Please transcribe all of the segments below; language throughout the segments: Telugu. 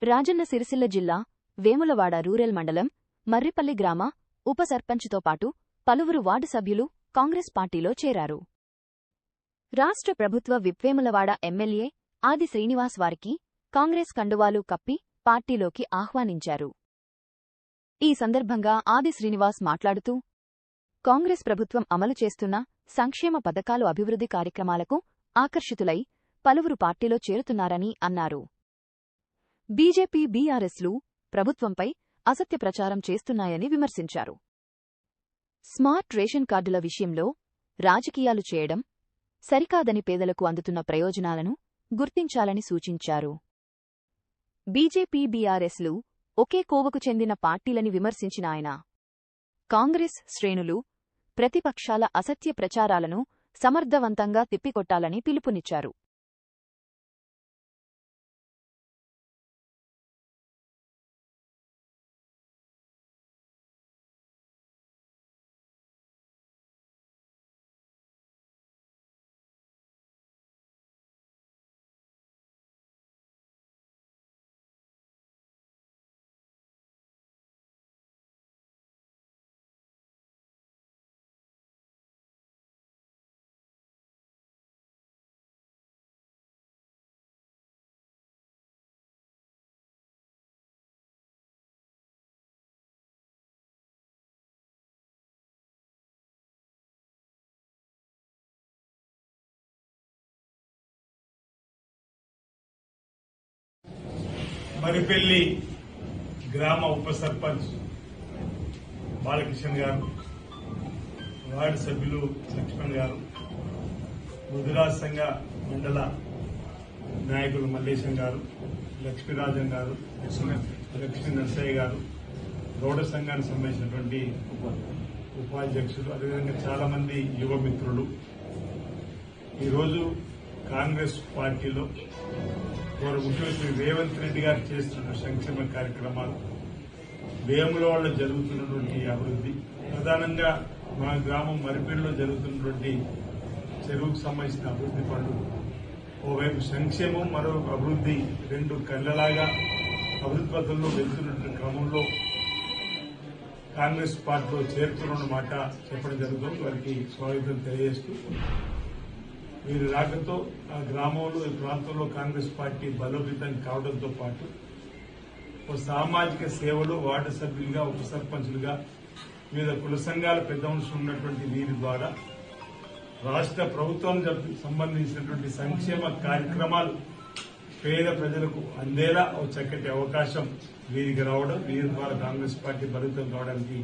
రాజన్న సిరిసిల్ల జిల్లా వేములవాడ రూరల్ మండలం మర్రిపల్లి గ్రామ ఉప సర్పంచ్తో పాటు పలువురు వార్డు సభ్యులు కాంగ్రెస్ పార్టీలో చేరారు. రాష్ట్ర ప్రభుత్వ విప్వేములవాడ ఎమ్మెల్యే ఆది శ్రీనివాస్ వారికి కాంగ్రెస్ కండువాలు కప్పి పార్టీలోకి ఆహ్వానించారు. ఈ సందర్భంగా ఆది శ్రీనివాస్ మాట్లాడుతూ, కాంగ్రెస్ ప్రభుత్వం అమలు చేస్తున్న సంక్షేమ పథకాలు అభివృద్ధి కార్యక్రమాలకు ఆకర్షితులై పలువురు పార్టీలో చేరుతున్నారని అన్నారు. బీజేపీ బీఆర్ఎస్లు ప్రభుత్వంపై అసత్య ప్రచారం చేస్తున్నాయని విమర్శించారు. స్మార్ట్ రేషన్ కార్డుల విషయంలో రాజకీయాలు చేయడం సరికాదని పేదలకు అందుతున్న ప్రయోజనాలను గుర్తించాలని సూచించారు. బీజేపీ బీఆర్ఎస్లు ఒకే కోవకు చెందిన పార్టీలని విమర్శించిన ఆయన, కాంగ్రెస్ శ్రేణులు ప్రతిపక్షాల అసత్య ప్రచారాలను సమర్థవంతంగా తిప్పికొట్టాలని పిలుపునిచ్చారు. మరిపెల్లి గ్రామ ఉప సర్పంచ్ బాలకిషన్ గారు, వార్డు సభ్యులు లక్ష్మణ్ గారు, ముదిరాజ్ సంఘ మండల నాయకులు మల్లేశం గారు, లక్ష్మీరాజన్ గారు, లక్ష్మీ నరసయ్య గారు, గౌడ సంఘానికి సంబంధించినటువంటి ఉపాధ్యక్షులు, అదేవిధంగా చాలా మంది యువ మిత్రులు ఈరోజు కాంగ్రెస్ పార్టీలో ముఖ్యమంత్రి రేవంత్ రెడ్డి గారు చేస్తున్న సంక్షేమ కార్యక్రమాలు, వేములవాడలో జరుగుతున్నటువంటి అభివృద్ధి, ప్రధానంగా మా గ్రామం మరిపేరులో జరుగుతున్నటువంటి చెరువుకు సంబంధించిన అభివృద్ధి పనులు, ఓవైపు సంక్షేమం మరోవైపు అభివృద్ధి రెండు కళ్ళలాగా అభివృద్ధి పథంలో వెళ్తున్నటువంటి క్రమంలో కాంగ్రెస్ పార్టీలో చేరుతున్న మాట చెప్పడం జరుగుతుంది. వారికి స్వాగతం తెలియజేస్తూ, వీరి రాకతో ఆ గ్రామంలో ఈ ప్రాంతంలో కాంగ్రెస్ పార్టీ బలోపేతం కావడంతో పాటు ఒక సామాజిక సేవలు వార్డు సభ్యులుగా ఉప సర్పంచులుగా వివిధ కుల సంఘాల పెద్ద మనుషులు ఉన్నటువంటి వీరి ద్వారా రాష్ట్ర ప్రభుత్వం సంబంధించినటువంటి సంక్షేమ కార్యక్రమాలు పేద ప్రజలకు అందేలా ఒక చక్కటి అవకాశం వీరికి రావడం, వీరి ద్వారా కాంగ్రెస్ పార్టీ బలోపేతం కావడానికి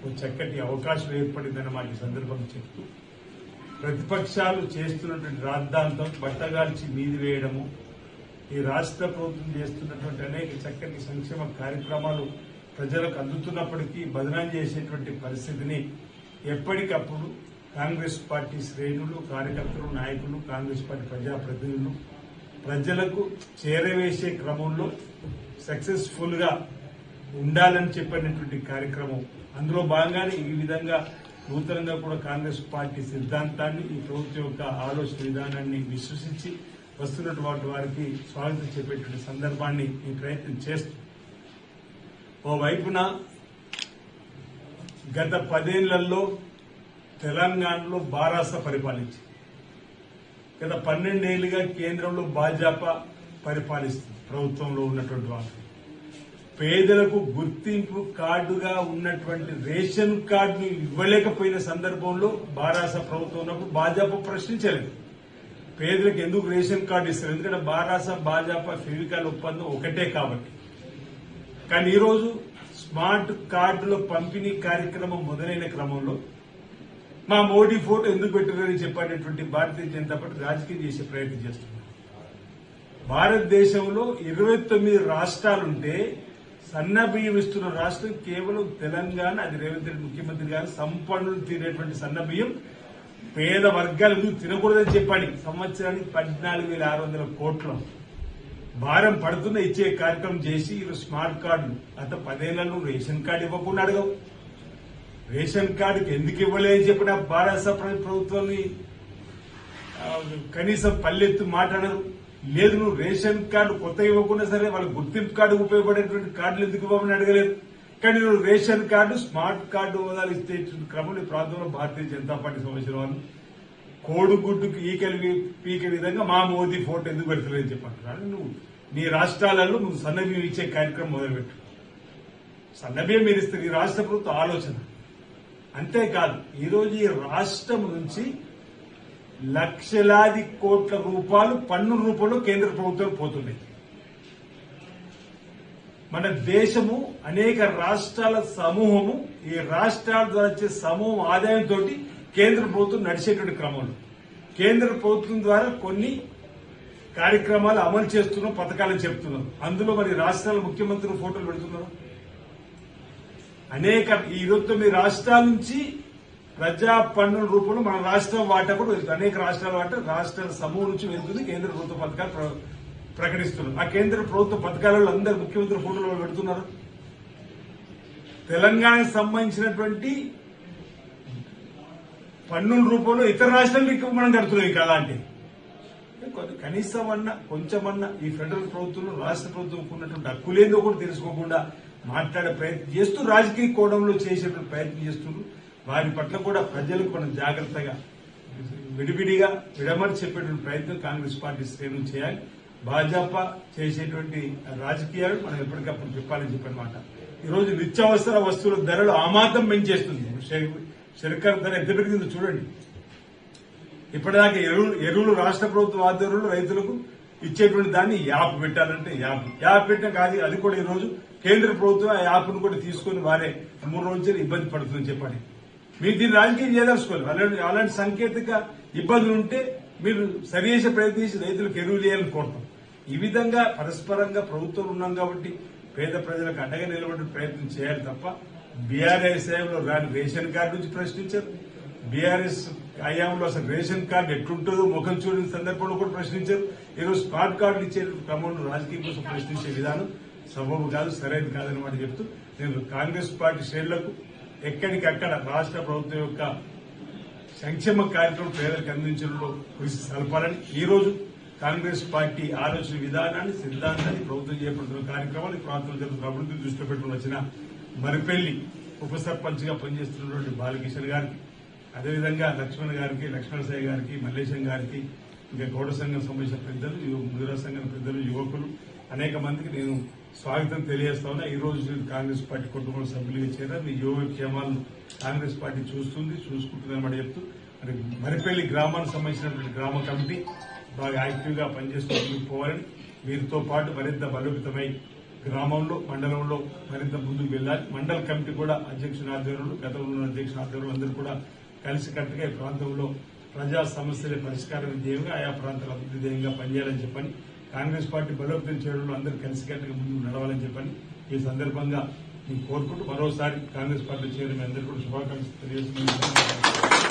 ఒక చక్కటి అవకాశం ఏర్పడిందని మాకు ఈ సందర్భంగా చెప్తూ, ప్రతిపక్షాలు చేస్తున్నటువంటి రాద్ధాంతం బట్టగాల్చి మీది వేయడము, ఈ రాష్ట్ర ప్రభుత్వం చేస్తున్నటువంటి అనేక చక్కటి సంక్షేమ కార్యక్రమాలు ప్రజలకు అందుతున్నప్పటికీ బదనాం చేసేటువంటి పరిస్థితిని ఎప్పటికప్పుడు కాంగ్రెస్ పార్టీ శ్రేణులు, కార్యకర్తలు, నాయకులు, కాంగ్రెస్ పార్టీ ప్రజాప్రతినిధులు ప్రజలకు చేరవేసే క్రమంలో సక్సెస్ఫుల్ గా ఉండాలని చెప్పినటువంటి కార్యక్రమం, అందులో భాగంగానే ఈ విధంగా నూతనంగా కూడా కాంగ్రెస్ పార్టీ సిద్ధాంతాన్ని, ఈ ప్రభుత్వం యొక్క ఆలోచన విధానాన్ని విశ్వసించి వస్తున్నటువంటి వారికి స్వాగతం చెప్పేటువంటి సందర్భాన్ని ఈ ప్రయత్నం చేస్తూ, ఓవైపున గత 10 ఏళ్లలో తెలంగాణలో బారాస పరిపాలించింది, గత 12 ఏళ్లుగా కేంద్రంలో భాజపా పరిపాలిస్తుంది. ప్రభుత్వంలో ఉన్నటువంటి వాళ్ళు పేదలకు గుర్తింపు కార్డుగా ఉన్నటువంటి రేషన్ కార్డును ఇవ్వలేకపోయిన సందర్భంలో బారాస ప్రభుత్వం ఉన్నప్పుడు భాజపా ప్రశ్నించలేదు, పేదలకు ఎందుకు రేషన్ కార్డు ఇస్తారు, ఎందుకంటే బారాస భాజపా ఫెవికాల్ ఒప్పందం ఒకటే కాబట్టి. కానీ ఈరోజు స్మార్ట్ కార్డుల పంపిణీ కార్యక్రమం మొదలైన క్రమంలో మా మోడీ ఫోటో ఎందుకు పెట్టారని చెప్పనేటువంటి భారతీయ జనతా పార్టీ రాజకీయం చేసే ప్రయత్నం చేస్తున్నారు. భారతదేశంలో 29 రాష్ట్రాలుంటే సన్న బియ్యం ఇస్తున్న రాష్ట్రం కేవలం తెలంగాణ. అది రేవంత్ రెడ్డి ముఖ్యమంత్రి గారు సంపన్నులు తీరేటువంటి సన్న బియ్యం పేద వర్గాలు ఎందుకు తినకూడదని చెప్పండి. సంవత్సరానికి 14,600 కోట్ల భారం పడుతున్న ఇచ్చే కార్యక్రమం చేసి ఈరోజు స్మార్ట్ కార్డులు గత 10 ఏళ్లలో రేషన్ కార్డు ఇవ్వకుండా అడగవు, రేషన్ కార్డుకి ఎందుకు ఇవ్వలేదని చెప్పిన భారత ప్రభుత్వాన్ని కనీసం పల్లెత్తు మాట్లాడరు. లేదు నువ్వు రేషన్ కార్డు కొత్తగా ఇవ్వకుండా సరే వాళ్ళ గుర్తింపు కార్డు ఉపయోగపడేటువంటి కార్డులు ఎందుకు ఇవ్వమని అడగలేదు. కానీ నువ్వు రేషన్ కార్డు స్మార్ట్ కార్డు హోదాలు ఇస్తే క్రమంలో ఈ ప్రాంతంలో భారతీయ జనతా పార్టీ సంబంధించిన వాళ్ళు కోడిగుడ్డుకు ఈకలు పీకే విధంగా మా మోదీ ఫోటో ఎందుకు పెడతలేదని చెప్పంటున్నాడు. నువ్వు నీ రాష్ట్రాలలో నువ్వు సన్నబియ్యం ఇచ్చే కార్యక్రమం మొదలుపెట్టు. సన్నబియ్యం మీరు ఇస్తే ఈ రాష్ట్ర ప్రభుత్వ ఆలోచన. అంతేకాదు ఈరోజు ఈ రాష్ట్రం నుంచి లక్షలాది కోట్ల రూపాయలు పన్ను రూపంలో కేంద్ర ప్రభుత్వం పోతున్నాయి. మన దేశము అనేక రాష్ట్రాల సమూహము, ఈ రాష్ట్రాల ద్వారా వచ్చే సమూహం ఆదాయంతో కేంద్ర ప్రభుత్వం నడిచేటువంటి క్రమంలో కేంద్ర ప్రభుత్వం ద్వారా కొన్ని కార్యక్రమాలు అమలు చేస్తున్నాం, పథకాలను చెప్తున్నాం. అందులో మరి రాష్ట్రాల ముఖ్యమంత్రులు ఫోటోలు పెడుతున్నారు. ఈ 29 రాష్ట్రాల నుంచి ప్రజా పన్నుల రూపంలో మన రాష్ట్రం వాటా కూడా వెళ్తుంది. అనేక రాష్ట్రాల వాటా రాష్ట్రాల సమూహం నుంచి వెళ్తుంది. కేంద్ర ప్రభుత్వ పథకాలు ప్రకటిస్తున్నారు. ఆ కేంద్ర ప్రభుత్వ పథకాలలో అందరు ముఖ్యమంత్రి ఫోటోలు పెడుతున్నారు. తెలంగాణకు సంబంధించినటువంటి పన్నుల రూపంలో ఇతర రాష్ట్రాలకు మనం కడుతున్నాం. ఇక అలాంటి కనీసం అన్నా కొంచెమన్నా ఈ ఫెడరల్ ప్రభుత్వంలో రాష్ట్ర ప్రభుత్వం ఉన్నటువంటి హక్కులేందో కూడా తెలుసుకోకుండా మాట్లాడే ప్రయత్నం చేస్తూ రాజకీయ కోణంలో చేసేటువంటి ప్రయత్నం చేస్తున్నారు. వారి పట్ల కూడా ప్రజలకు మనం జాగ్రత్తగా విడివిడిగా విడమర్చి చెప్పేటువంటి ప్రయత్నం కాంగ్రెస్ పార్టీ శ్రేణులు చేయాలి. భాజపా చేసేటువంటి రాజకీయాలు మనం ఎప్పటికప్పుడు చెప్పాలని చెప్పనమాట. ఈరోజు నిత్యావసర వస్తువుల ధరలు ఆమాతం పెంచేస్తుంది. శర్కర ధర ఎంత పెరిగిందో చూడండి. ఇప్పటిదాకా ఎరువులు రాష్ట్ర ప్రభుత్వ ఆధ్వర్యంలో రైతులకు ఇచ్చేటువంటి దాన్ని యాప్ పెట్టాలంటే యాప్ పెట్టినా కాదు. అది కూడా ఈరోజు కేంద్ర ప్రభుత్వం ఆ యాప్ను కూడా తీసుకుని వారే 3 రోజులు ఇబ్బంది పడుతుందని చెప్పండి. మీరు దీన్ని రాజకీయం చేయదలుచుకోవాలి. అలాంటి సాంకేతిక ఇబ్బందులు ఉంటే మీరు సరిచేసే ప్రయత్నం చేసి రైతులకు ఎరువులు చేయాలని కోరుతాం. ఈ విధంగా పరస్పరంగా ప్రభుత్వం ఉన్నాం కాబట్టి పేద ప్రజలకు అండగా నిలబడే ప్రయత్నం చేయాలి తప్ప బీఆర్ఎస్ హయాంలో రాని రేషన్ కార్డు నుంచి ప్రశ్నించారు. బీఆర్ఎస్ హయాంలో అసలు రేషన్ కార్డు ఎట్లుంటుందో ముఖం చూడని సందర్భంలో కూడా ప్రశ్నించారు. ఈరోజు స్మార్ట్ కార్డులు ఇచ్చే క్రమంలో రాజకీయం కోసం ప్రశ్నించే విధానం సబబు కాదు, సరైనది కాదని మాట చెప్తూ నేను కాంగ్రెస్ పార్టీ శ్రేణులకు ఎక్కడికక్కడ రాష్ట్ర ప్రభుత్వం యొక్క సంక్షేమ కార్యక్రమం పేదలకు అందించడంలో కృషి సలపాలని ఈ రోజు కాంగ్రెస్ పార్టీ ఆలోచన విధానాన్ని సిద్ధాంతాన్ని ప్రభుత్వం చేపడుతున్న కార్యక్రమాలు ఈ ప్రాంతంలో జరుగుతున్న అభివృద్ధిని దృష్టిలో పెట్టుకుని వచ్చిన మరిపెల్లి ఉప సర్పంచ్ గా పనిచేస్తున్నటువంటి బాలకిషన్ గారికి, అదేవిధంగా లక్ష్మణ్ గారికి, లక్ష్మణసాయి గారికి, మల్లేశం గారికి, ఇంకా గౌడ సంఘం సంబంధించిన పెద్దలు, ముదిరా సంఘం పెద్దలు, యువకులు అనేక మందికి నేను స్వాగతం తెలియజేస్తా ఉన్నా. ఈ రోజు కాంగ్రెస్ పార్టీ కుటుంబ సభ్యులుగా చేరారు. మీ యోగక్షేమాలను కాంగ్రెస్ పార్టీ చూసుకుంటుందని చెప్తూ మరి మరిపెల్లి గ్రామానికి సంబంధించినటువంటి గ్రామ కమిటీ బాగా యాక్టివ్ గా పనిచేస్తూ పోవాలని, వీరితో పాటు మరింత బలోపేతమై గ్రామంలో మండలంలో మరింత ముందుకు వెళ్లాలి. మండల కమిటీ కూడా అధ్యక్షుని ఆధ్వర్యంలో, గతంలో ఉన్న అధ్యక్షుని ఆధ్వర్యంలో అందరూ కూడా కలిసికట్టుగా ఈ ప్రాంతంలో ప్రజా సమస్యల పరిష్కారం ధ్యేయంగా ఆయా ప్రాంతాల అభివృద్ధి ధ్యేయంగా పనిచేయాలని చెప్పని, కాంగ్రెస్ పార్టీ బలోపేతం చేయడంలో అందరూ కలిసికట్టుగా ముందుకు నడవాలని చెప్పని ఈ సందర్భంగా నేను కోరుకుంటూ మరోసారి కాంగ్రెస్ పార్టీ చేరిన అందరూ కూడా శుభాకాంక్షలు తెలియజేస్తున్నాను.